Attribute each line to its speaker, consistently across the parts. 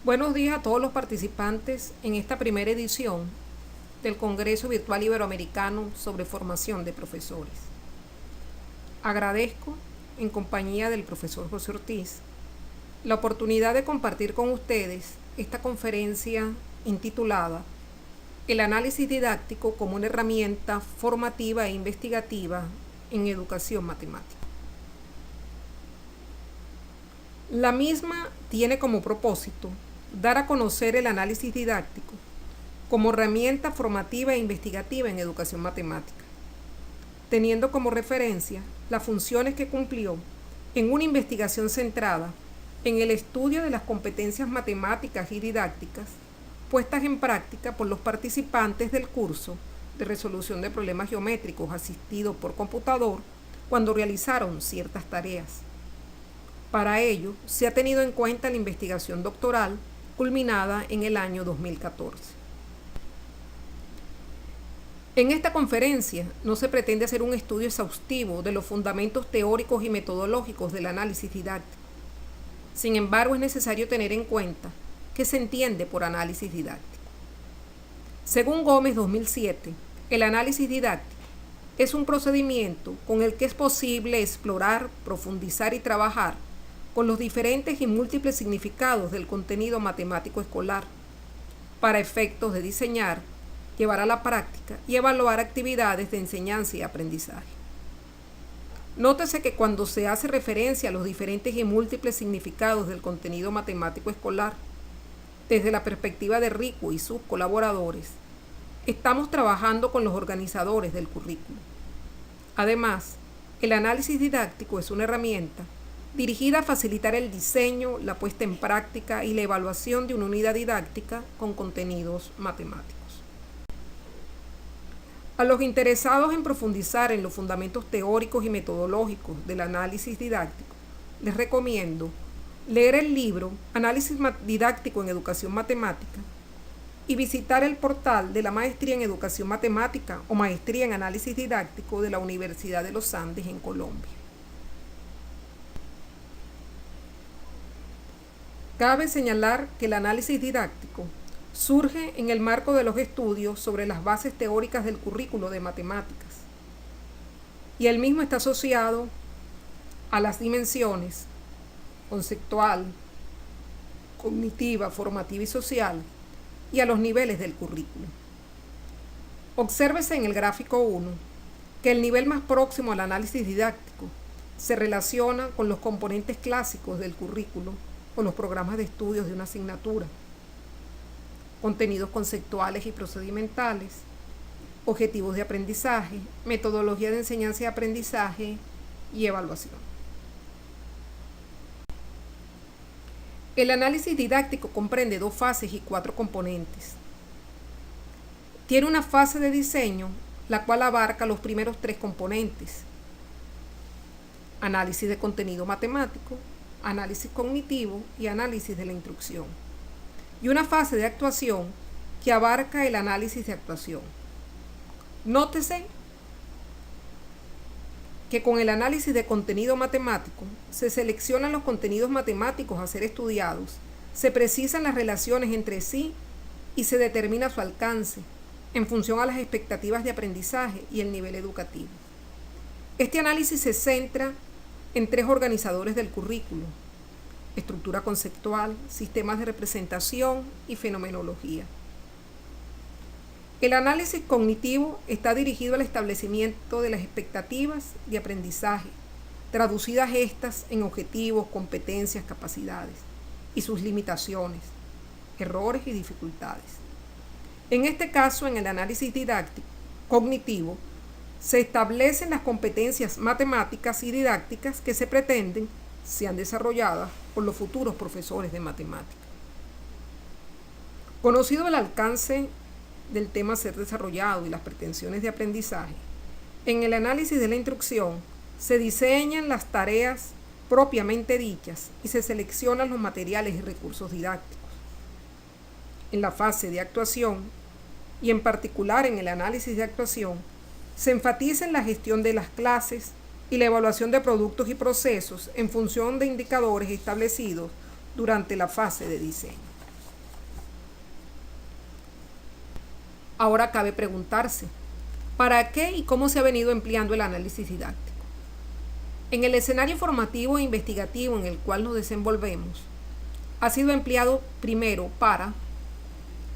Speaker 1: Buenos días a todos los participantes en esta primera edición del Congreso Virtual Iberoamericano sobre Formación de Profesores. Agradezco, en compañía del profesor José Ortiz, la oportunidad de compartir con ustedes esta conferencia intitulada El análisis didáctico como una herramienta formativa e investigativa en educación matemática. La misma tiene como propósito dar a conocer el análisis didáctico como herramienta formativa e investigativa en educación matemática, teniendo como referencia las funciones que cumplió en una investigación centrada en el estudio de las competencias matemáticas y didácticas puestas en práctica por los participantes del curso de resolución de problemas geométricos asistidos por computador cuando realizaron ciertas tareas. Para ello, se ha tenido en cuenta la investigación doctoral culminada en el año 2014. En esta conferencia no se pretende hacer un estudio exhaustivo de los fundamentos teóricos y metodológicos del análisis didáctico. Sin embargo, es necesario tener en cuenta qué se entiende por análisis didáctico. Según Gómez 2007, el análisis didáctico es un procedimiento con el que es posible explorar, profundizar y trabajar con los diferentes y múltiples significados del contenido matemático escolar, para efectos de diseñar, llevar a la práctica y evaluar actividades de enseñanza y aprendizaje. Nótese que cuando se hace referencia a los diferentes y múltiples significados del contenido matemático escolar, desde la perspectiva de RICO y sus colaboradores, estamos trabajando con los organizadores del currículo. Además, el análisis didáctico es una herramienta dirigida a facilitar el diseño, la puesta en práctica y la evaluación de una unidad didáctica con contenidos matemáticos. A los interesados en profundizar en los fundamentos teóricos y metodológicos del análisis didáctico, les recomiendo leer el libro Análisis didáctico en educación matemática y visitar el portal de la Maestría en Educación Matemática o Maestría en Análisis Didáctico de la Universidad de los Andes en Colombia. Cabe señalar que el análisis didáctico surge en el marco de los estudios sobre las bases teóricas del currículo de matemáticas, y el mismo está asociado a las dimensiones conceptual, cognitiva, formativa y social, y a los niveles del currículo. Obsérvese en el gráfico 1 que el nivel más próximo al análisis didáctico se relaciona con los componentes clásicos del currículo o los programas de estudios de una asignatura: contenidos conceptuales y procedimentales, objetivos de aprendizaje, metodología de enseñanza y aprendizaje y evaluación. El análisis didáctico comprende 2 fases y 4 componentes. Tiene una fase de diseño, la cual abarca los primeros 3 componentes: análisis de contenido matemático, análisis cognitivo y análisis de la instrucción, y una fase de actuación que abarca el análisis de actuación. Nótese que con el análisis de contenido matemático se seleccionan los contenidos matemáticos a ser estudiados, se precisan las relaciones entre sí y se determina su alcance en función a las expectativas de aprendizaje y el nivel educativo. Este análisis se centra en 3 organizadores del currículo: estructura conceptual, sistemas de representación y fenomenología. El análisis cognitivo está dirigido al establecimiento de las expectativas de aprendizaje, traducidas estas en objetivos, competencias, capacidades, y sus limitaciones, errores y dificultades. En este caso, en el análisis didáctico cognitivo, se establecen las competencias matemáticas y didácticas que se pretenden sean desarrolladas por los futuros profesores de matemáticas. Conocido el alcance del tema a ser desarrollado y las pretensiones de aprendizaje, en el análisis de la instrucción se diseñan las tareas propiamente dichas y se seleccionan los materiales y recursos didácticos. En la fase de actuación, y en particular en el análisis de actuación, se enfatiza en la gestión de las clases y la evaluación de productos y procesos en función de indicadores establecidos durante la fase de diseño. Ahora cabe preguntarse, ¿para qué y cómo se ha venido empleando el análisis didáctico? En el escenario formativo e investigativo en el cual nos desenvolvemos, ha sido empleado primero para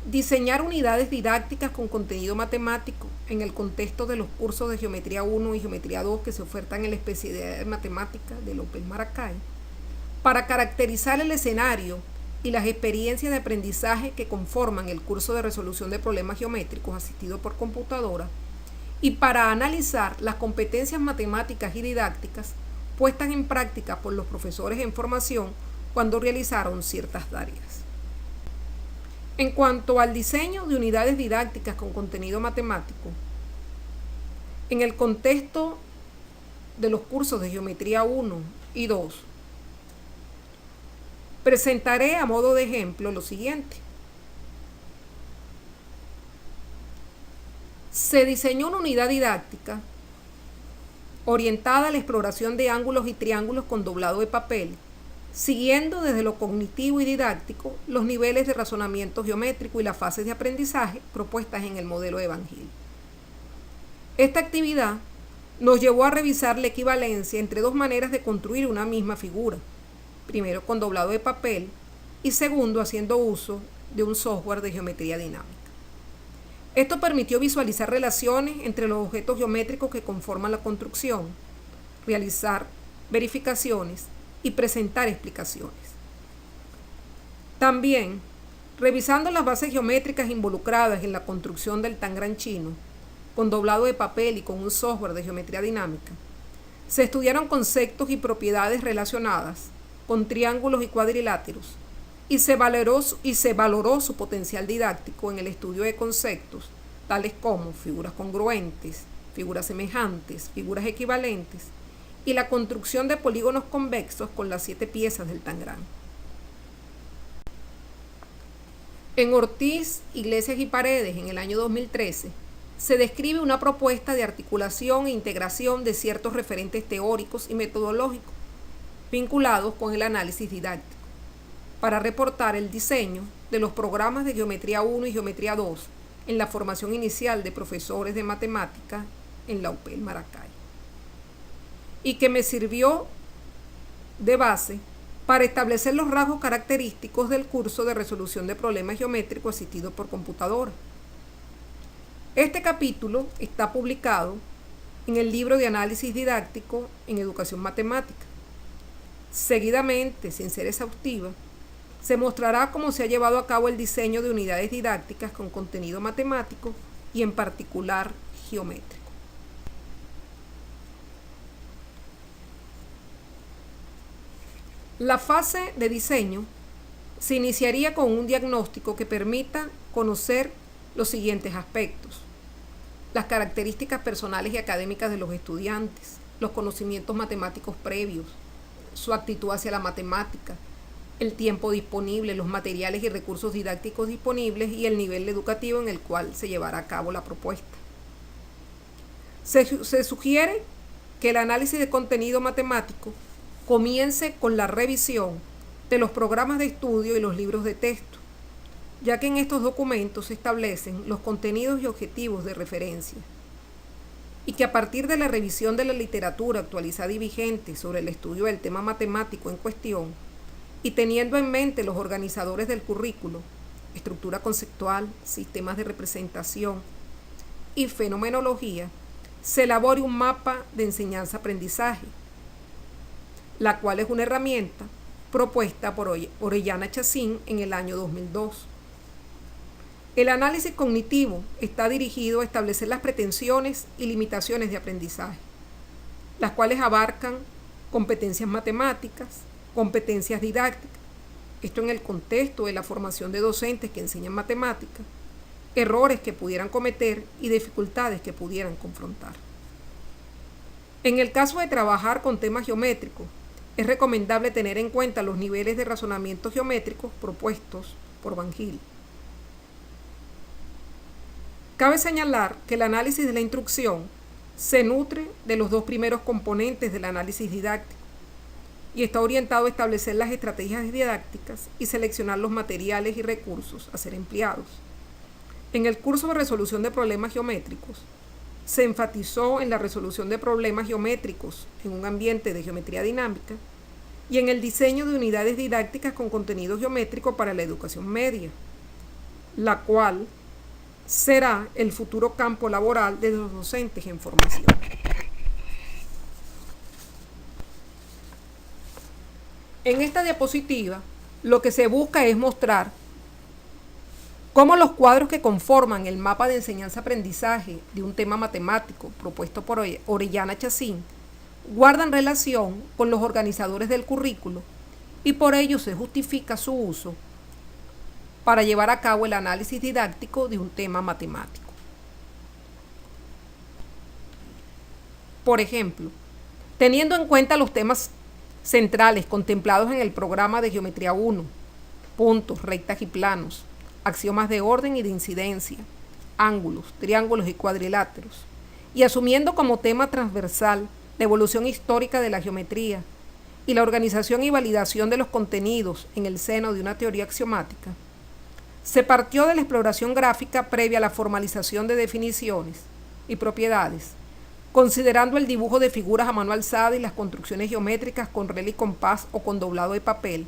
Speaker 1: diseñar unidades didácticas con contenido matemático en el contexto de los cursos de Geometría 1 y Geometría 2 que se ofertan en la especialidad de Matemática del Open Maracay, para caracterizar el escenario y las experiencias de aprendizaje que conforman el curso de resolución de problemas geométricos asistido por computadora y para analizar las competencias matemáticas y didácticas puestas en práctica por los profesores en formación cuando realizaron ciertas tareas. En cuanto al diseño de unidades didácticas con contenido matemático, en el contexto de los cursos de Geometría 1 y 2, presentaré a modo de ejemplo lo siguiente. Se diseñó una unidad didáctica orientada a la exploración de ángulos y triángulos con doblado de papel, siguiendo desde lo cognitivo y didáctico los niveles de razonamiento geométrico y las fases de aprendizaje propuestas en el modelo de Van Gil. Esta actividad nos llevó a revisar la equivalencia entre dos maneras de construir una misma figura, primero con doblado de papel y segundo haciendo uso de un software de geometría dinámica. Esto permitió visualizar relaciones entre los objetos geométricos que conforman la construcción, realizar verificaciones y presentar explicaciones. También, revisando las bases geométricas involucradas en la construcción del Tangram chino, con doblado de papel y con un software de geometría dinámica, se estudiaron conceptos y propiedades relacionadas con triángulos y cuadriláteros, y se valoró su potencial didáctico en el estudio de conceptos, tales como figuras congruentes, figuras semejantes, figuras equivalentes, y la construcción de polígonos convexos con las 7 piezas del Tangram. En Ortiz, Iglesias y Paredes, en el año 2013, se describe una propuesta de articulación e integración de ciertos referentes teóricos y metodológicos vinculados con el análisis didáctico, para reportar el diseño de los programas de Geometría 1 y Geometría 2 en la formación inicial de profesores de matemática en la UPEL Maracay, y que me sirvió de base para establecer los rasgos característicos del curso de resolución de problemas geométricos asistido por computadora. Este capítulo está publicado en el libro de análisis didáctico en educación matemática. Seguidamente, sin ser exhaustiva, se mostrará cómo se ha llevado a cabo el diseño de unidades didácticas con contenido matemático y en particular geométrico. La fase de diseño se iniciaría con un diagnóstico que permita conocer los siguientes aspectos: las características personales y académicas de los estudiantes, los conocimientos matemáticos previos, su actitud hacia la matemática, el tiempo disponible, los materiales y recursos didácticos disponibles y el nivel educativo en el cual se llevará a cabo la propuesta. Se sugiere que el análisis de contenido matemático comience con la revisión de los programas de estudio y los libros de texto, ya que en estos documentos se establecen los contenidos y objetivos de referencia, y que a partir de la revisión de la literatura actualizada y vigente sobre el estudio del tema matemático en cuestión, y teniendo en mente los organizadores del currículo, estructura conceptual, sistemas de representación y fenomenología, se elabore un mapa de enseñanza-aprendizaje, la cual es una herramienta propuesta por Orellana Chacín en el año 2002. El análisis cognitivo está dirigido a establecer las pretensiones y limitaciones de aprendizaje, las cuales abarcan competencias matemáticas, competencias didácticas, esto en el contexto de la formación de docentes que enseñan matemáticas, errores que pudieran cometer y dificultades que pudieran confrontar. En el caso de trabajar con temas geométricos, es recomendable tener en cuenta los niveles de razonamiento geométricos propuestos por Van Gil. Cabe señalar que el análisis de la instrucción se nutre de los dos primeros componentes del análisis didáctico y está orientado a establecer las estrategias didácticas y seleccionar los materiales y recursos a ser empleados. En el curso de resolución de problemas geométricos, se enfatizó en la resolución de problemas geométricos en un ambiente de geometría dinámica y en el diseño de unidades didácticas con contenido geométrico para la educación media, la cual será el futuro campo laboral de los docentes en formación. En esta diapositiva, lo que se busca es mostrar cómo los cuadros que conforman el mapa de enseñanza-aprendizaje de un tema matemático propuesto por Orellana Chacín guardan relación con los organizadores del currículo y por ello se justifica su uso para llevar a cabo el análisis didáctico de un tema matemático. Por ejemplo, teniendo en cuenta los temas centrales contemplados en el programa de Geometría 1, puntos, rectas y planos, axiomas de orden y de incidencia, ángulos, triángulos y cuadriláteros, y asumiendo como tema transversal la evolución histórica de la geometría y la organización y validación de los contenidos en el seno de una teoría axiomática, se partió de la exploración gráfica previa a la formalización de definiciones y propiedades, considerando el dibujo de figuras a mano alzada y las construcciones geométricas con regla y compás o con doblado de papel,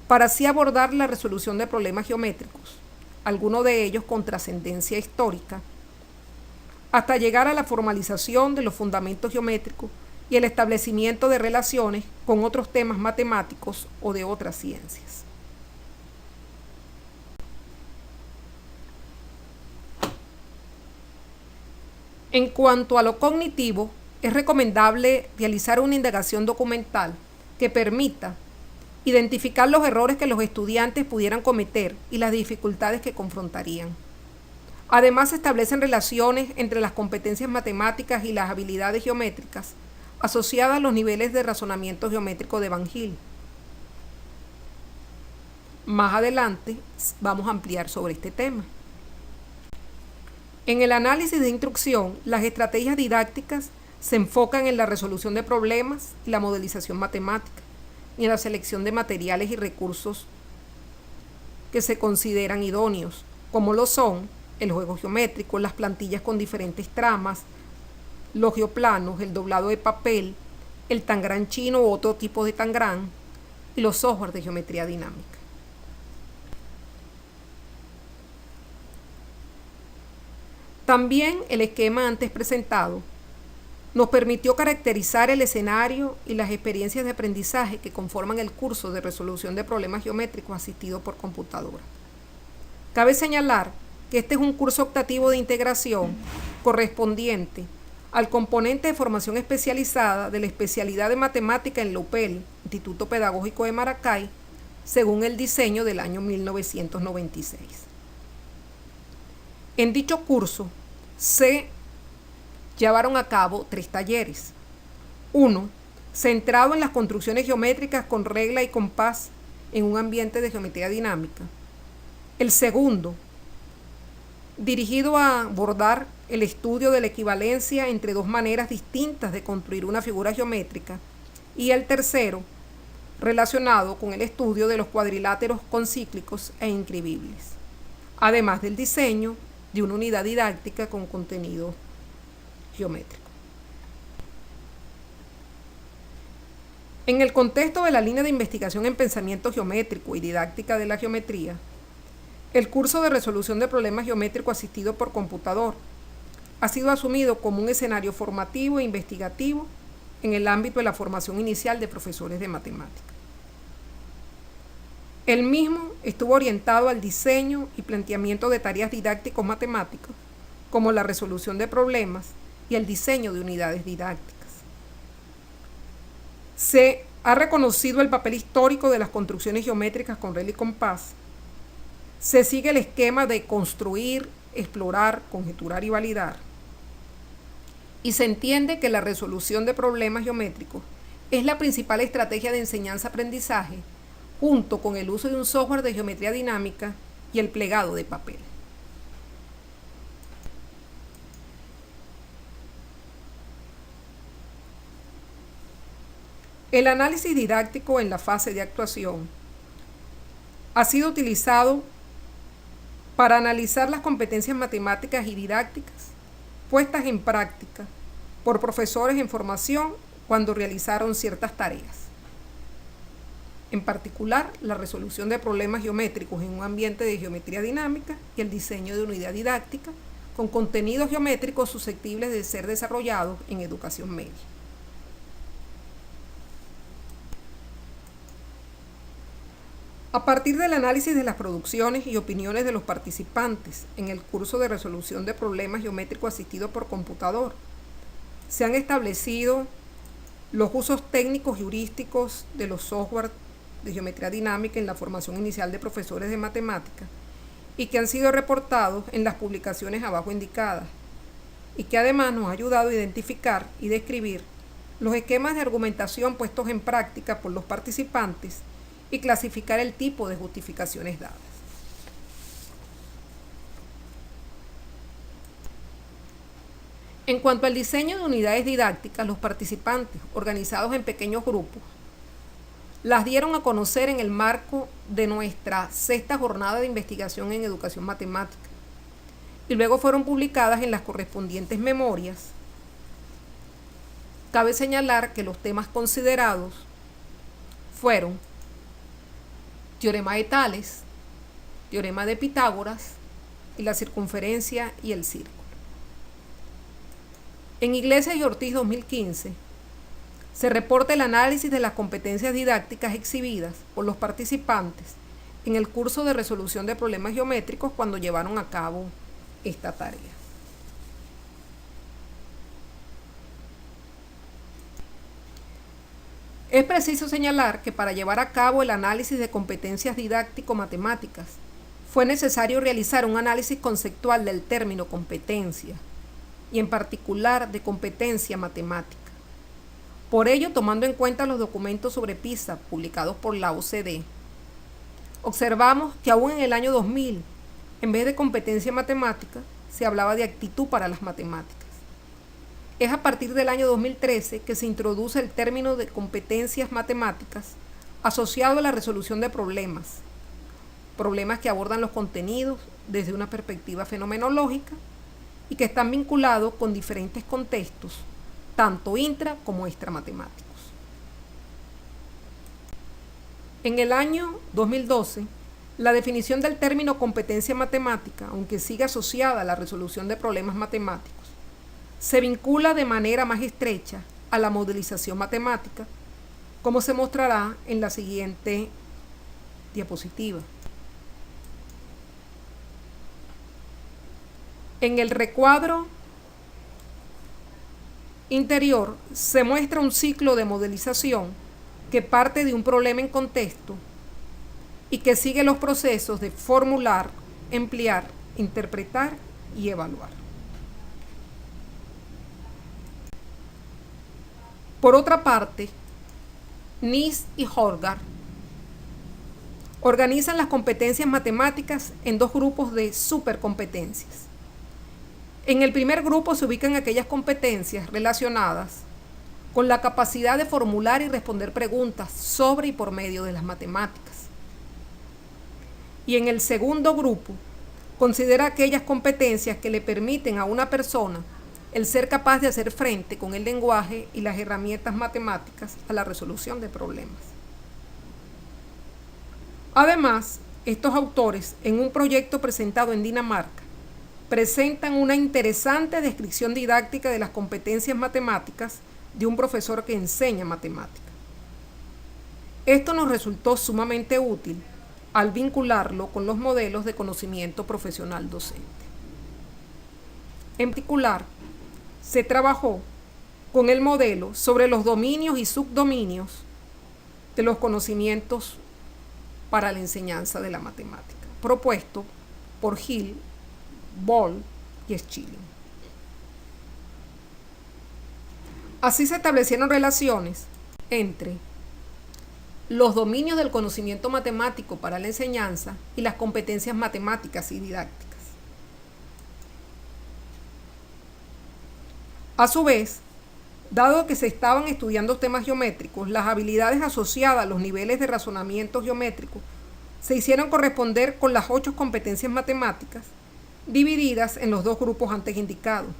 Speaker 1: para así abordar la resolución de problemas geométricos, algunos de ellos con trascendencia histórica, hasta llegar a la formalización de los fundamentos geométricos y el establecimiento de relaciones con otros temas matemáticos o de otras ciencias. En cuanto a lo cognitivo, es recomendable realizar una indagación documental que permita identificar los errores que los estudiantes pudieran cometer y las dificultades que confrontarían. Además, se establecen relaciones entre las competencias matemáticas y las habilidades geométricas asociadas a los niveles de razonamiento geométrico de Van Gil. Más adelante vamos a ampliar sobre este tema. En el análisis de instrucción, las estrategias didácticas se enfocan en la resolución de problemas y la modelización matemática, y en la selección de materiales y recursos que se consideran idóneos, como lo son el juego geométrico, las plantillas con diferentes tramas, los geoplanos, el doblado de papel, el tangram chino u otro tipo de tangram, y los software de geometría dinámica. También el esquema antes presentado nos permitió caracterizar el escenario y las experiencias de aprendizaje que conforman el curso de resolución de problemas geométricos asistido por computadora. Cabe señalar que este es un curso optativo de integración correspondiente al componente de formación especializada de la especialidad de matemática en la UPEL, Instituto Pedagógico de Maracay, según el diseño del año 1996. En dicho curso se llevaron a cabo 3 talleres. Uno, centrado en las construcciones geométricas con regla y compás en un ambiente de geometría dinámica. El segundo, dirigido a abordar el estudio de la equivalencia entre dos maneras distintas de construir una figura geométrica. Y el tercero, relacionado con el estudio de los cuadriláteros concíclicos e inscribibles, además del diseño de una unidad didáctica con contenido geométrico. En el contexto de la línea de investigación en pensamiento geométrico y didáctica de la geometría, el curso de resolución de problemas geométricos asistido por computador ha sido asumido como un escenario formativo e investigativo en el ámbito de la formación inicial de profesores de matemáticas. El mismo estuvo orientado al diseño y planteamiento de tareas didácticos matemáticas, como la resolución de problemas y el diseño de unidades didácticas. Se ha reconocido el papel histórico de las construcciones geométricas con regla y compás. Se sigue el esquema de construir, explorar, conjeturar y validar. Y se entiende que la resolución de problemas geométricos es la principal estrategia de enseñanza-aprendizaje, junto con el uso de un software de geometría dinámica y el plegado de papel. El análisis didáctico en la fase de actuación ha sido utilizado para analizar las competencias matemáticas y didácticas puestas en práctica por profesores en formación cuando realizaron ciertas tareas. En particular, la resolución de problemas geométricos en un ambiente de geometría dinámica y el diseño de unidad didáctica con contenidos geométricos susceptibles de ser desarrollados en educación media. A partir del análisis de las producciones y opiniones de los participantes en el curso de resolución de problemas geométricos asistido por computador, se han establecido los usos técnicos y heurísticos de los software de geometría dinámica en la formación inicial de profesores de matemáticas y que han sido reportados en las publicaciones abajo indicadas y que además nos ha ayudado a identificar y describir los esquemas de argumentación puestos en práctica por los participantes y clasificar el tipo de justificaciones dadas. En cuanto al diseño de unidades didácticas, los participantes, organizados en pequeños grupos, las dieron a conocer en el marco de nuestra 6ª jornada de investigación en educación matemática y luego fueron publicadas en las correspondientes memorias. Cabe señalar que los temas considerados fueron teorema de Tales, teorema de Pitágoras y la circunferencia y el círculo. En Iglesias y Ortiz 2015 se reporta el análisis de las competencias didácticas exhibidas por los participantes en el curso de resolución de problemas geométricos cuando llevaron a cabo esta tarea. Es preciso señalar que para llevar a cabo el análisis de competencias didáctico-matemáticas fue necesario realizar un análisis conceptual del término competencia y en particular de competencia matemática. Por ello, tomando en cuenta los documentos sobre PISA publicados por la OCDE, observamos que aún en el año 2000, en vez de competencia matemática, se hablaba de actitud para las matemáticas. Es a partir del año 2013 que se introduce el término de competencias matemáticas asociado a la resolución de problemas que abordan los contenidos desde una perspectiva fenomenológica y que están vinculados con diferentes contextos, tanto intra como extramatemáticos. En el año 2012, la definición del término competencia matemática, aunque sigue asociada a la resolución de problemas matemáticos, se vincula de manera más estrecha a la modelización matemática, como se mostrará en la siguiente diapositiva. En el recuadro interior se muestra un ciclo de modelización que parte de un problema en contexto y que sigue los procesos de formular, emplear, interpretar y evaluar. Por otra parte, Nis y Horgar organizan las competencias matemáticas en dos grupos de supercompetencias. En el primer grupo se ubican aquellas competencias relacionadas con la capacidad de formular y responder preguntas sobre y por medio de las matemáticas. Y en el segundo grupo considera aquellas competencias que le permiten a una persona el ser capaz de hacer frente con el lenguaje y las herramientas matemáticas a la resolución de problemas. Además, estos autores, en un proyecto presentado en Dinamarca, presentan una interesante descripción didáctica de las competencias matemáticas de un profesor que enseña matemática. Esto nos resultó sumamente útil al vincularlo con los modelos de conocimiento profesional docente. En particular, se trabajó con el modelo sobre los dominios y subdominios de los conocimientos para la enseñanza de la matemática, propuesto por Hill, Boll y Schilling. Así se establecieron relaciones entre los dominios del conocimiento matemático para la enseñanza y las competencias matemáticas y didácticas. A su vez, dado que se estaban estudiando temas geométricos, las habilidades asociadas a los niveles de razonamiento geométrico se hicieron corresponder con las 8 competencias matemáticas divididas en los 2 grupos antes indicados.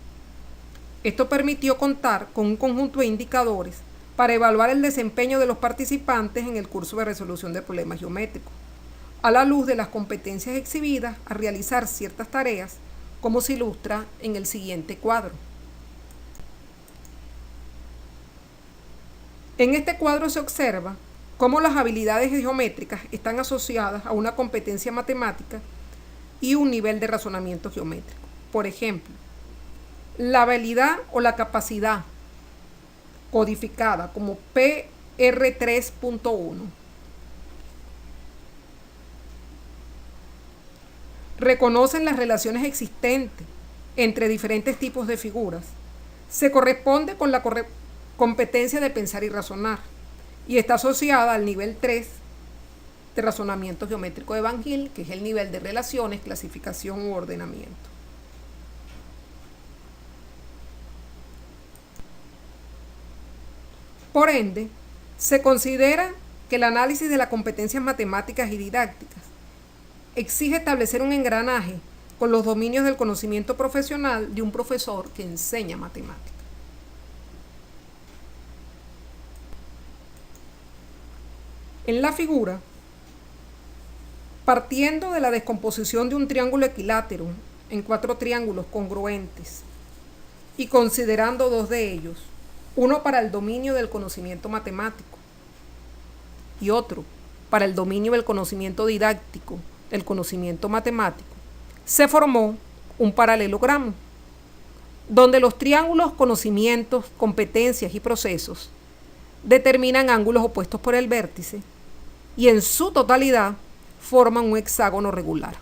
Speaker 1: Esto permitió contar con un conjunto de indicadores para evaluar el desempeño de los participantes en el curso de resolución de problemas geométricos, a la luz de las competencias exhibidas a realizar ciertas tareas, como se ilustra en el siguiente cuadro. En este cuadro se observa cómo las habilidades geométricas están asociadas a una competencia matemática y un nivel de razonamiento geométrico. Por ejemplo, la habilidad o la capacidad codificada como PR3.1 reconocen las relaciones existentes entre diferentes tipos de figuras. Se corresponde con la competencia de pensar y razonar y está asociada al nivel 3 de razonamiento geométrico de Van Til, que es el nivel de relaciones, clasificación u ordenamiento. Por ende, se considera que el análisis de las competencias matemáticas y didácticas exige establecer un engranaje con los dominios del conocimiento profesional de un profesor que enseña matemáticas. En la figura, partiendo de la descomposición de un triángulo equilátero en 4 triángulos congruentes y considerando 2 de ellos, uno para el dominio del conocimiento matemático y otro para el dominio del conocimiento didáctico del conocimiento matemático, se formó un paralelogramo, donde los triángulos conocimientos, competencias y procesos determinan ángulos opuestos por el vértice y en su totalidad forman un hexágono regular.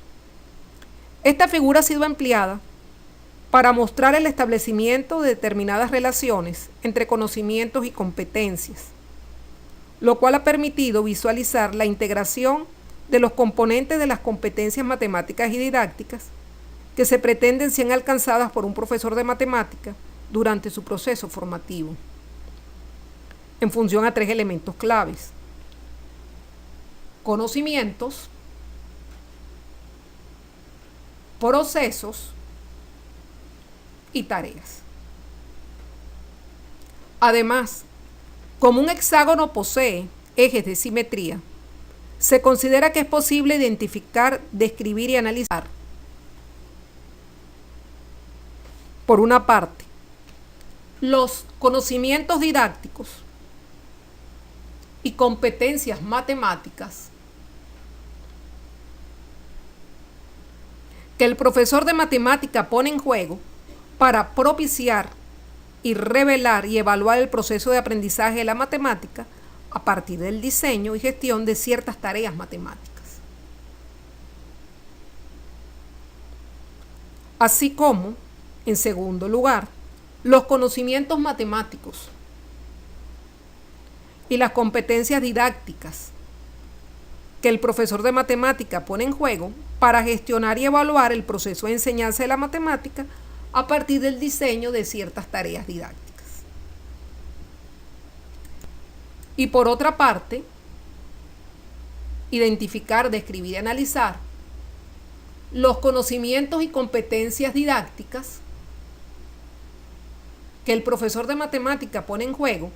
Speaker 1: Esta figura ha sido empleada para mostrar el establecimiento de determinadas relaciones entre conocimientos y competencias, lo cual ha permitido visualizar la integración de los componentes de las competencias matemáticas y didácticas que se pretenden sean alcanzadas por un profesor de matemática durante su proceso formativo, en función a 3 elementos claves: conocimientos, procesos y tareas. Además, como un hexágono posee ejes de simetría, se considera que es posible identificar, describir y analizar, por una parte, los conocimientos didácticos y competencias matemáticas que el profesor de matemática pone en juego para propiciar y revelar y evaluar el proceso de aprendizaje de la matemática a partir del diseño y gestión de ciertas tareas matemáticas. Así como, en segundo lugar, los conocimientos matemáticos y las competencias didácticas que el profesor de matemática pone en juego para gestionar y evaluar el proceso de enseñanza de la matemática a partir del diseño de ciertas tareas didácticas. Y por otra parte, identificar, describir y analizar los conocimientos y competencias didácticas que el profesor de matemática pone en juego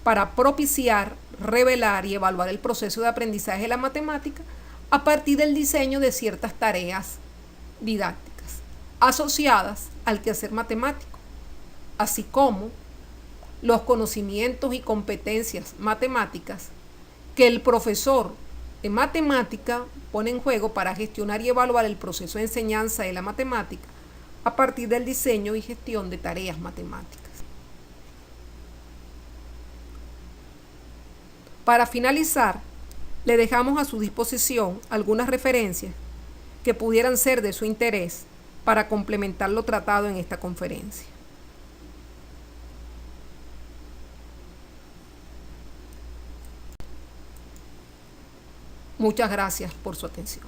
Speaker 1: para propiciar, revelar y evaluar el proceso de aprendizaje de la matemática a partir del diseño de ciertas tareas didácticas asociadas al quehacer matemático, así como los conocimientos y competencias matemáticas que el profesor de matemática pone en juego para gestionar y evaluar el proceso de enseñanza de la matemática a partir del diseño y gestión de tareas matemáticas. Para finalizar, le dejamos a su disposición algunas referencias que pudieran ser de su interés para complementar lo tratado en esta conferencia. Muchas gracias por su atención.